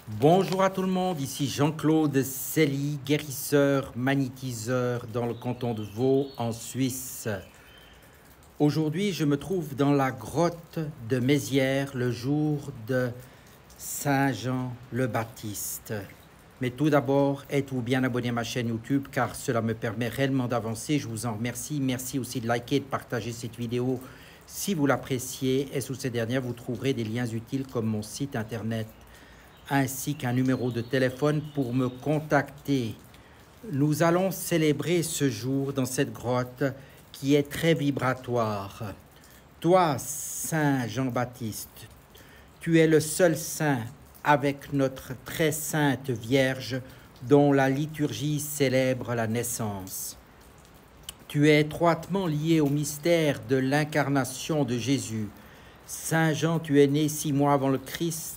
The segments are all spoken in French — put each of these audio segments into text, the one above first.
Bonjour à tout le monde, ici Jean-Claude Selly, guérisseur, magnétiseur dans le canton de Vaud en Suisse. Aujourd'hui, je me trouve dans la grotte de Mézières le jour de Saint Jean le Baptiste. Mais tout d'abord, êtes-vous bien abonné à ma chaîne YouTube car cela me permet réellement d'avancer. Je vous en remercie. Merci aussi de liker et de partager cette vidéo si vous l'appréciez. Et sous ces dernières, vous trouverez des liens utiles comme mon site internet ainsi qu'un numéro de téléphone pour me contacter. Nous allons célébrer ce jour dans cette grotte qui est très vibratoire. Toi, Saint Jean-Baptiste, tu es le seul saint avec notre très sainte Vierge dont la liturgie célèbre la naissance. Tu es étroitement lié au mystère de l'incarnation de Jésus. Saint Jean, tu es né 6 mois avant le Christ,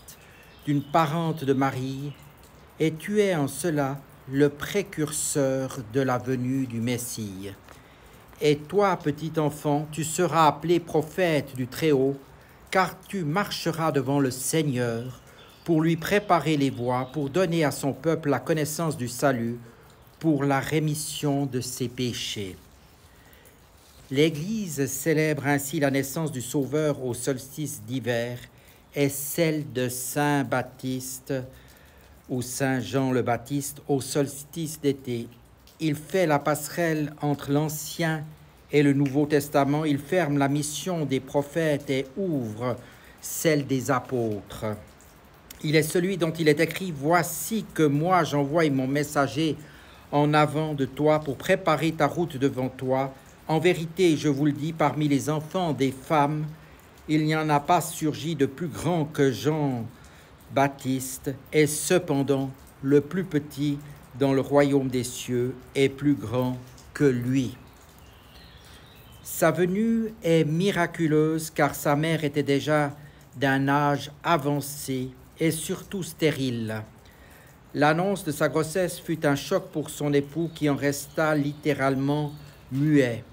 d'une parente de Marie, et tu es en cela le précurseur de la venue du Messie. Et toi, petit enfant, tu seras appelé prophète du Très-Haut, car tu marcheras devant le Seigneur pour lui préparer les voies, pour donner à son peuple la connaissance du salut, pour la rémission de ses péchés. L'Église célèbre ainsi la naissance du Sauveur au solstice d'hiver et celle de Saint Baptiste ou Saint Jean le Baptiste au solstice d'été. Il fait la passerelle entre l'Ancien et le Nouveau Testament. Il ferme la mission des prophètes et ouvre celle des apôtres. Il est celui dont il est écrit « Voici que moi j'envoie mon messager en avant de toi pour préparer ta route devant toi. En vérité, je vous le dis, parmi les enfants des femmes, il n'y en a pas surgi de plus grand que Jean-Baptiste, et cependant le plus petit dans le royaume des cieux est plus grand que lui. » Sa venue est miraculeuse car sa mère était déjà d'un âge avancé et surtout stérile. L'annonce de sa grossesse fut un choc pour son époux qui en resta littéralement muet.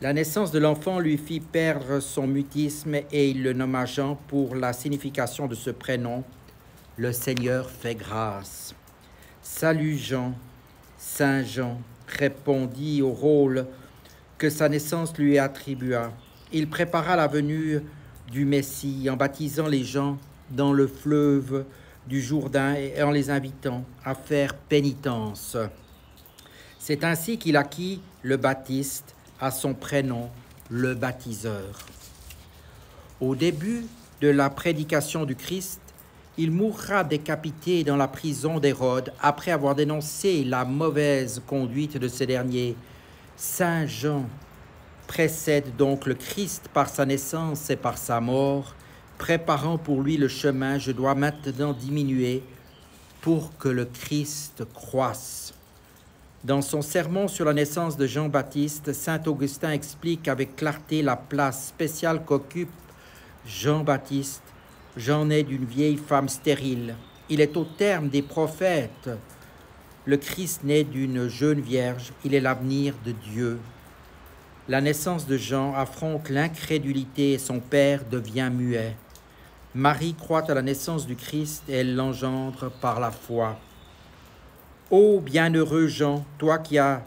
La naissance de l'enfant lui fit perdre son mutisme et il le nomma Jean pour la signification de ce prénom. Le Seigneur fait grâce. Salut Jean, Saint Jean répondit au rôle que sa naissance lui attribua. Il prépara la venue du Messie en baptisant les gens dans le fleuve du Jourdain et en les invitant à faire pénitence. C'est ainsi qu'il acquit le Baptiste, à son prénom, le baptiseur. Au début de la prédication du Christ, il mourra décapité dans la prison d'Hérode après avoir dénoncé la mauvaise conduite de ce dernier. Saint Jean précède donc le Christ par sa naissance et par sa mort, préparant pour lui le chemin. Je dois maintenant diminuer pour que le Christ croisse. Dans son sermon sur la naissance de Jean-Baptiste, saint Augustin explique avec clarté la place spéciale qu'occupe Jean-Baptiste. Jean naît d'une vieille femme stérile. Il est au terme des prophètes. Le Christ naît d'une jeune vierge. Il est l'avenir de Dieu. La naissance de Jean affronte l'incrédulité et son père devient muet. Marie croit à la naissance du Christ et elle l'engendre par la foi. Ô bienheureux Jean, toi qui as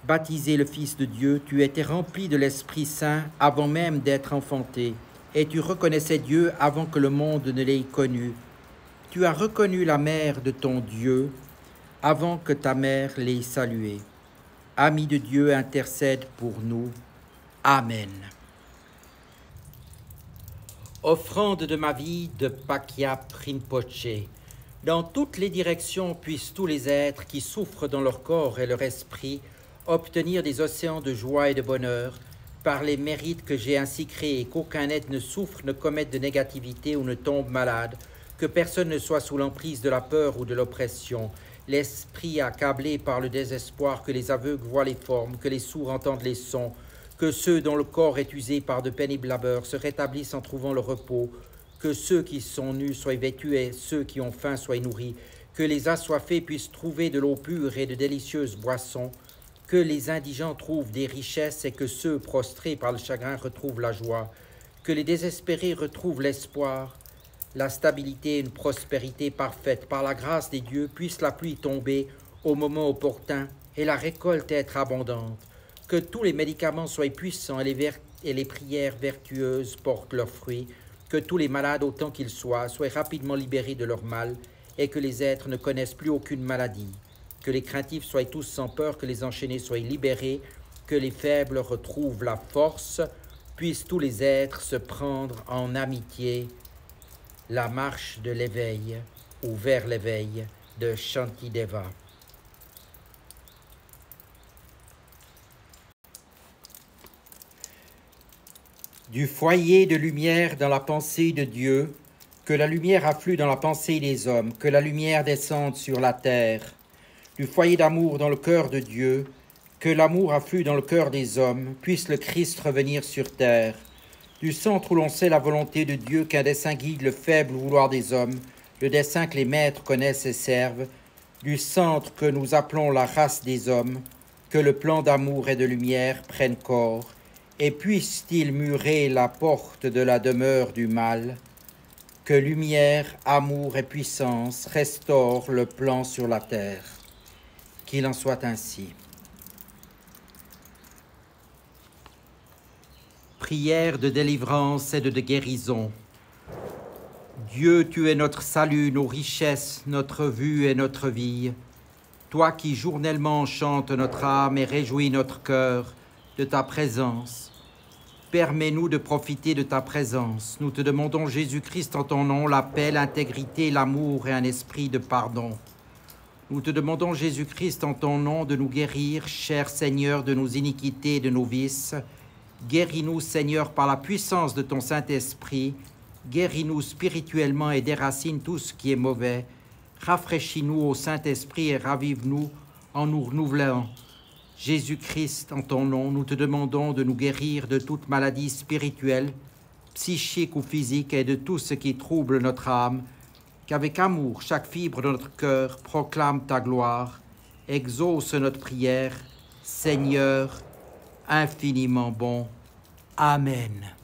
baptisé le Fils de Dieu, tu étais rempli de l'Esprit Saint avant même d'être enfanté, et tu reconnaissais Dieu avant que le monde ne l'ait connu. Tu as reconnu la mère de ton Dieu avant que ta mère l'ait salué. Ami de Dieu, intercède pour nous. Amen. Offrande de ma vie de Pakya Rinpoché. Dans toutes les directions puissent tous les êtres qui souffrent dans leur corps et leur esprit obtenir des océans de joie et de bonheur par les mérites que j'ai ainsi créés, qu'aucun être ne souffre, ne commette de négativité ou ne tombe malade, que personne ne soit sous l'emprise de la peur ou de l'oppression, l'esprit accablé par le désespoir, que les aveugles voient les formes, que les sourds entendent les sons, que ceux dont le corps est usé par de pénibles labeurs se rétablissent en trouvant le repos, que ceux qui sont nus soient vêtus et ceux qui ont faim soient nourris, que les assoiffés puissent trouver de l'eau pure et de délicieuses boissons, que les indigents trouvent des richesses et que ceux prostrés par le chagrin retrouvent la joie, que les désespérés retrouvent l'espoir, la stabilité et une prospérité parfaite. Par la grâce des dieux, puisse la pluie tomber au moment opportun et la récolte être abondante. Que tous les médicaments soient puissants et les prières vertueuses portent leurs fruits. Que tous les malades, autant qu'ils soient rapidement libérés de leur mal et que les êtres ne connaissent plus aucune maladie. Que les craintifs soient tous sans peur, que les enchaînés soient libérés, que les faibles retrouvent la force. Puissent tous les êtres se prendre en amitié la marche de l'éveil ou vers l'éveil de Shantideva. Du foyer de lumière dans la pensée de Dieu, que la lumière afflue dans la pensée des hommes, que la lumière descende sur la terre. Du foyer d'amour dans le cœur de Dieu, que l'amour afflue dans le cœur des hommes, puisse le Christ revenir sur terre. Du centre où l'on sait la volonté de Dieu, qu'un dessein guide le faible vouloir des hommes, le dessein que les maîtres connaissent et servent, du centre que nous appelons la race des hommes, que le plan d'amour et de lumière prenne corps, et puisse-t-il murer la porte de la demeure du mal, que lumière, amour et puissance restaurent le plan sur la terre. Qu'il en soit ainsi. Prière de délivrance et de guérison. Dieu, tu es notre salut, nos richesses, notre vue et notre vie. Toi qui journellement chantes notre âme et réjouis notre cœur de ta présence. Permets-nous de profiter de ta présence. Nous te demandons, Jésus-Christ, en ton nom, la paix, l'intégrité, l'amour et un esprit de pardon. Nous te demandons, Jésus-Christ, en ton nom, de nous guérir, cher Seigneur, de nos iniquités et de nos vices. Guéris-nous, Seigneur, par la puissance de ton Saint-Esprit. Guéris-nous spirituellement et déracine tout ce qui est mauvais. Rafraîchis-nous au Saint-Esprit et ravive-nous en nous renouvelant. Jésus-Christ, en ton nom, nous te demandons de nous guérir de toute maladie spirituelle, psychique ou physique et de tout ce qui trouble notre âme, qu'avec amour, chaque fibre de notre cœur proclame ta gloire, exauce notre prière, Seigneur, infiniment bon. Amen.